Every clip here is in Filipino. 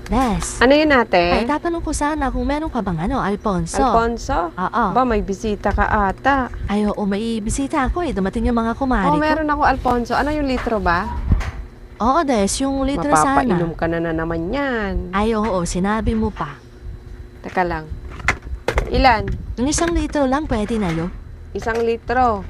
Des. Ano yun, Ay, ate? tatanong ko sana kung meron ka bang Alfonso? Alfonso? Oo. Ba, may bisita ka ata. Ay, oo, may bisita ako eh. Dumating yung mga kumari Oh, ko. meron ako Alfonso. Ano yung litro ba? Oo, Des, yung litro sana. Mapapainom ka na naman yan. Ay, oo, sinabi mo pa. Teka lang. Ilan? Yung 1 litro lang, pwede na yun. 1 litro.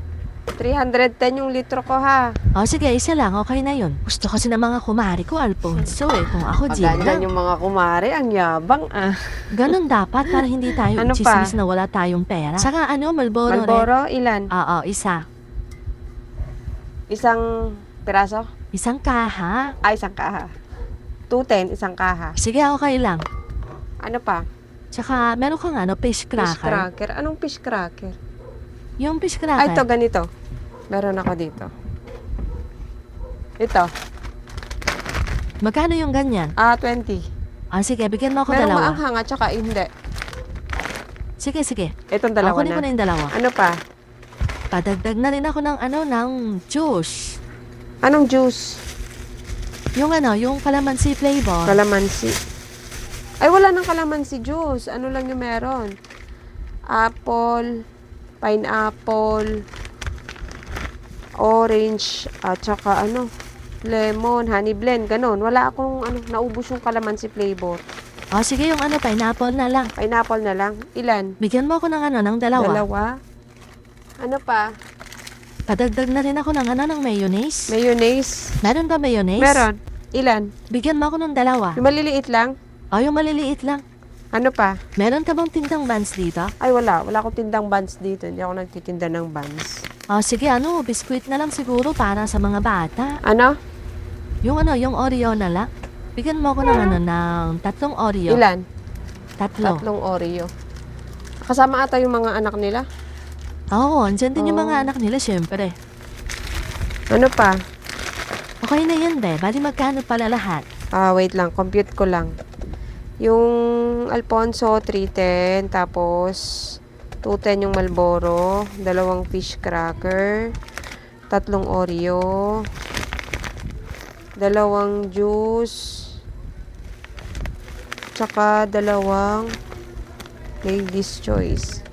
310 yung litro ko, ha? O, sige, isa lang, okay na yun. Gusto kasi ng mga kumari ko, Alfonso eh. Kung ako, Pagganyan Gina. yung mga kumare, ang yabang, ah. Ganun dapat para hindi tayo Ano pa? chismis na wala tayong pera. Saka Marlboro red. Malboro, ilan? Oo, isa. 1 piraso? Isang kaha. Ay, 1 kaha. 210, 1 kaha. Sige, okay lang. Ano pa? Tsaka, meron kang fish Fish cracker. cracker. Anong fish cracker? Yung fish Ay, ito, cracker. ganito. Meron ako dito. Ito. Magkano yung ganyan? 20. Ah, sige, bigyan mo ako Merong dalawa. maanghang at saka hindi. Sige, sige. Itong dalawa Kunin ko na. na yung dalawa. Ano pa? Padagdag na rin ako ng juice. Anong juice? Yung yung calamansi flavor. Kalamansi. Ay, wala nang kalamansi juice. Ano lang yung meron? Apple, pineapple, orange, at saka lemon, honey blend, ganon. Wala akong naubos yung kalamansi flavor. Oh, sige, yung pineapple na lang. Pineapple na lang. Ilan? Bigyan mo ako ng dalawa. Dalawa. Ano pa? Padagdag na rin ako ng mayonnaise. Mayonnaise. Meron ba mayonnaise? Meron. Ilan? Bigyan mo ako ng dalawa. Yung maliliit lang? Oh, yung maliliit lang. Ano pa? Meron ka bang tindang buns dito? Ay, wala. Wala akong tindang buns dito. Hindi ako nagtitinda ng buns. Oh, sige, biskuit na lang siguro para sa mga bata. Ano? Yung yung Oreo na lang. Bigyan mo ako ng 3 Oreo. Ilan? 3. 3 Oreo. Kasama ata yung mga anak nila. Oo, andyan din yung Oh. mga anak nila, syempre. Ano pa? Okay na yan, be. Bali magkano pala lahat? Wait lang. Compute ko lang. Yung Alfonso, 310. Tapos, 210 yung Malboro. 2 fish cracker. 3 Oreo. 2 juice. Tsaka 2 Ladies' Choice.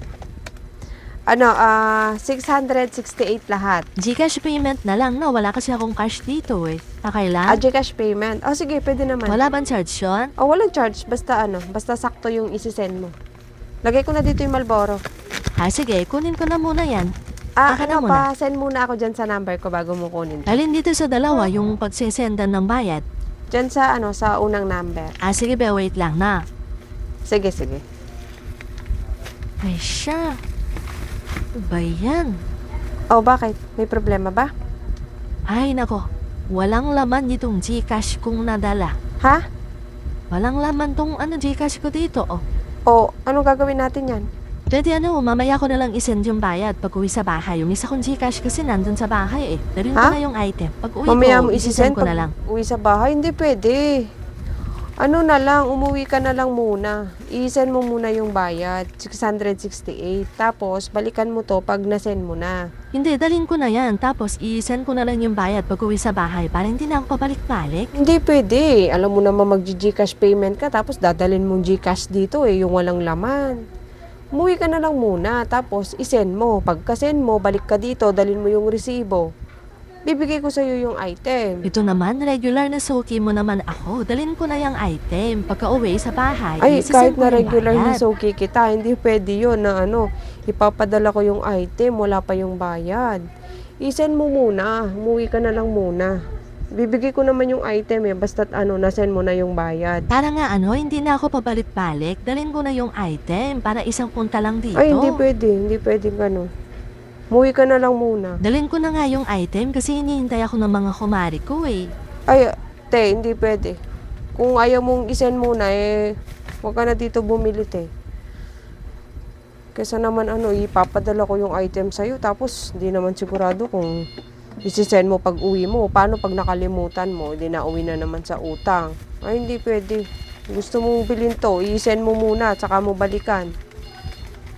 668 lahat. Gcash payment na lang, no? Wala kasi akong cash dito, eh. Okay lang? Gcash payment. Sige, pwede naman. Wala bang charge yun? Walang charge. Basta basta sakto yung isi-send mo. Lagay ko na dito yung Malboro. Sige, kunin ko na muna yan. Akin na Send muna ako dyan sa number ko bago mo kunin. Alin dito sa dalawa, yung pagsisendan ng bayad. Dyan sa, sa unang number. Sige, be, wait lang na. Sige, sige. Ay, siya. Ano ba yan? Bakit? May problema ba? Ay, nako. Walang laman itong Gcash kong nadala. Ha? Walang laman tong Gcash ko dito, oh. Anong gagawin natin yan? Pwede mamaya ko na lang isend yung bayad pag uwi sa bahay. Yung isa kong Gcash kasi nandun sa bahay, eh. Darin ko Ha? na yung item. Pag uwi Mamaya ko, mo isisend isi-send ko na lang. uwi sa bahay? Hindi pwede. Na lang, umuwi ka na lang muna. I-send mo muna yung bayad, 668. Tapos, balikan mo to pag na-send mo na. Hindi, dalhin ko na yan. Tapos, i-send ko na lang yung bayad pag uwi sa bahay para hindi na ako pabalik-balik. Hindi pwede. Alam mo naman mag-Gcash payment ka, tapos dadalhin mong Gcash dito yung walang laman. Umuwi ka na lang muna, tapos i-send mo. Pagka-send mo, balik ka dito, dalhin mo yung resibo. Bibigay ko sa'yo yung item. Ito naman, regular na suki mo naman ako. Dalhin ko na yung item. Pagka uwi sa bahay, Ay, isisend kahit ko na yung regular bayad. na suki kita, hindi pwede yun na ipapadala ko yung item, wala pa yung bayad. I-send mo muna, umuwi ka na lang muna. Bibigay ko naman yung item basta't na-send mo na yung bayad. Para nga hindi na ako pabalik-balik. Dalhin ko na yung item para isang punta lang dito. Ay, hindi pwede gano'n. Umuwi ka na lang muna. Dalhin ko na nga yung item kasi hinihintay ako ng mga kumari ko, eh. Ay, hindi pwede. Kung ayaw mong isend muna, huwag ka na dito bumili, Kesa naman ipapadala ko yung item sa'yo, tapos hindi naman sigurado kung isisend mo pag uwi mo. Paano pag nakalimutan mo, hindi na uwi na naman sa utang. Ay, hindi pwede. Gusto mong bilhin to, i-send mo muna, tsaka mo balikan.